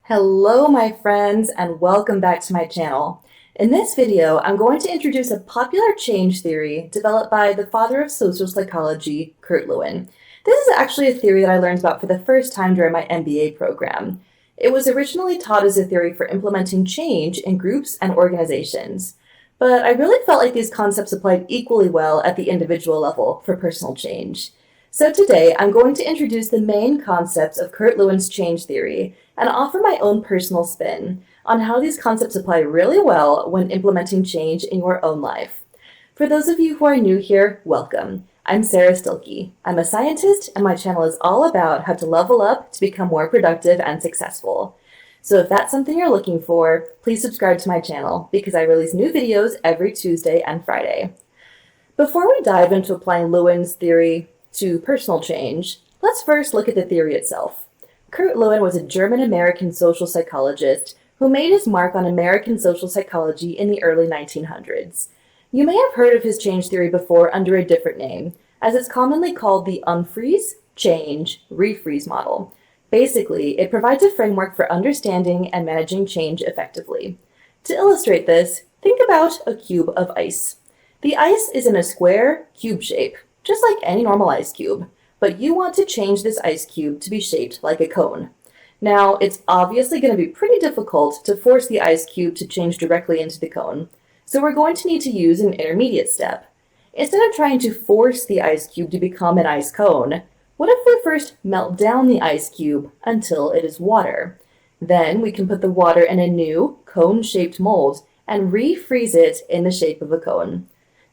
Hello, my friends, and welcome back to my channel. In this video, I'm going to introduce a popular change theory developed by the father of social psychology, Kurt Lewin. This is actually a theory that I learned about for the first time during my MBA program. It was originally taught as a theory for implementing change in groups and organizations, but I really felt like these concepts applied equally well at the individual level for personal change. So today, I'm going to introduce the main concepts of Kurt Lewin's change theory and offer my own personal spin on how these concepts apply really well when implementing change in your own life. For those of you who are new here, welcome. I'm Sara Stilleke. I'm a scientist, and my channel is all about how to level up to become more productive and successful. So if that's something you're looking for, please subscribe to my channel because I release new videos every Tuesday and Friday. Before we dive into applying Lewin's theory to personal change, let's first look at the theory itself. Kurt Lewin was a German-American social psychologist who made his mark on American social psychology in the early 1900s. You may have heard of his change theory before under a different name, as it's commonly called the Unfreeze, Change, Refreeze model. Basically, it provides a framework for understanding and managing change effectively. To illustrate this, think about a cube of ice. The ice is in a square, cube shape, just like any normal ice cube, but you want to change this ice cube to be shaped like a cone. Now, it's obviously going to be pretty difficult to force the ice cube to change directly into the cone, so we're going to need to use an intermediate step. Instead of trying to force the ice cube to become an ice cone, what if we first melt down the ice cube until it is water? Then we can put the water in a new cone-shaped mold and refreeze it in the shape of a cone.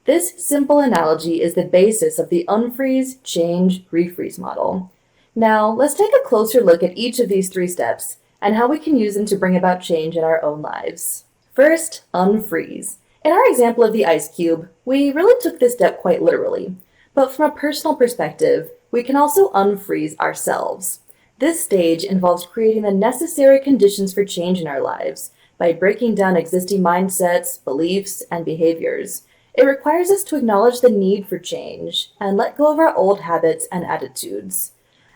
This simple analogy is the basis of the Unfreeze, Change, Refreeze model. Now, let's take a closer look at each of these three steps and how we can use them to bring about change in our own lives. First, unfreeze. In our example of the ice cube, we really took this step quite literally. But from a personal perspective, we can also unfreeze ourselves. This stage involves creating the necessary conditions for change in our lives by breaking down existing mindsets, beliefs, and behaviors. It requires us to acknowledge the need for change and let go of our old habits and attitudes.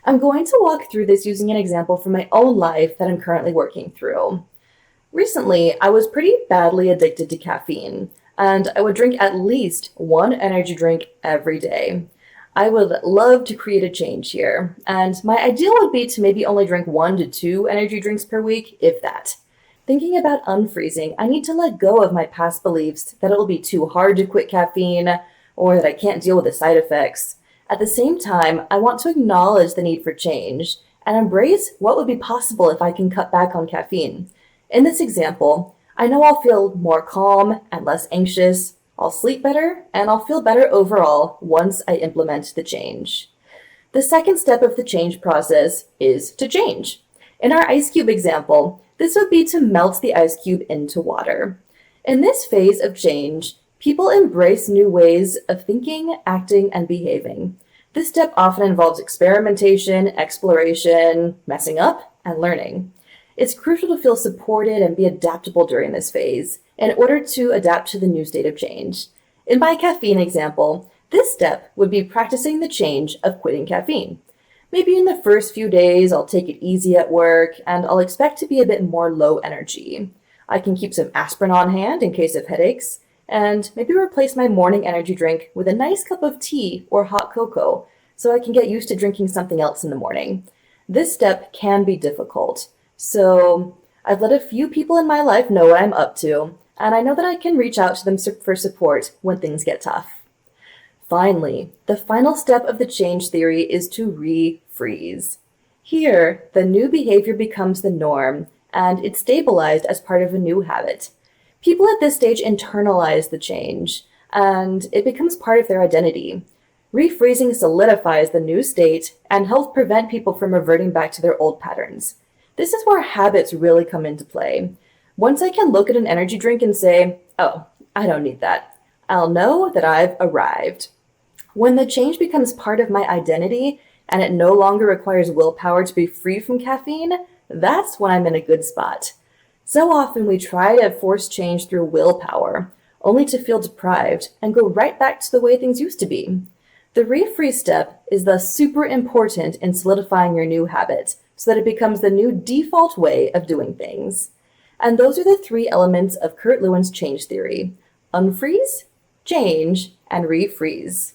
I'm going to walk through this using an example from my own life that I'm currently working through. Recently, I was pretty badly addicted to caffeine, and I would drink at least one energy drink every day. I would love to create a change here, and my ideal would be to maybe only drink 1 to 2 energy drinks per week, if that. Thinking about unfreezing, I need to let go of my past beliefs that it will be too hard to quit caffeine or that I can't deal with the side effects. At the same time, I want to acknowledge the need for change and embrace what would be possible if I can cut back on caffeine. In this example, I know I'll feel more calm and less anxious, I'll sleep better, and I'll feel better overall once I implement the change. The second step of the change process is to change. In our ice cube example, this would be to melt the ice cube into water. In this phase of change, people embrace new ways of thinking, acting, and behaving. This step often involves experimentation, exploration, messing up, and learning. It's crucial to feel supported and be adaptable during this phase in order to adapt to the new state of change. In my caffeine example, this step would be practicing the change of quitting caffeine. Maybe in the first few days, I'll take it easy at work, and I'll expect to be a bit more low energy. I can keep some aspirin on hand in case of headaches, and maybe replace my morning energy drink with a nice cup of tea or hot cocoa, so I can get used to drinking something else in the morning. This step can be difficult, so I've let a few people in my life know what I'm up to, and I know that I can reach out to them for support when things get tough. Finally, the final step of the change theory is to refreeze. Here, the new behavior becomes the norm, and it's stabilized as part of a new habit. People at this stage internalize the change, and it becomes part of their identity. Refreezing solidifies the new state and helps prevent people from reverting back to their old patterns. This is where habits really come into play. Once I can look at an energy drink and say, "Oh, I don't need that," I'll know that I've arrived. When the change becomes part of my identity and it no longer requires willpower to be free from caffeine, that's when I'm in a good spot. So often we try to force change through willpower, only to feel deprived and go right back to the way things used to be. The refreeze step is thus super important in solidifying your new habit so that it becomes the new default way of doing things. And those are the three elements of Kurt Lewin's change theory: unfreeze, change, and refreeze.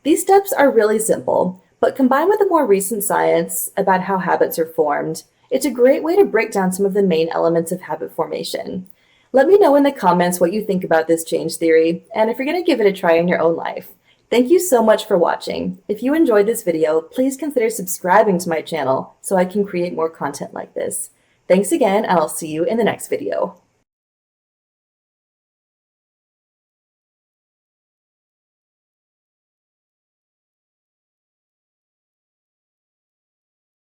These steps are really simple, but combined with the more recent science about how habits are formed, it's a great way to break down some of the main elements of habit formation. Let me know in the comments what you think about this change theory, and if you're going to give it a try in your own life. Thank you so much for watching. If you enjoyed this video, please consider subscribing to my channel so I can create more content like this. Thanks again, and I'll see you in the next video.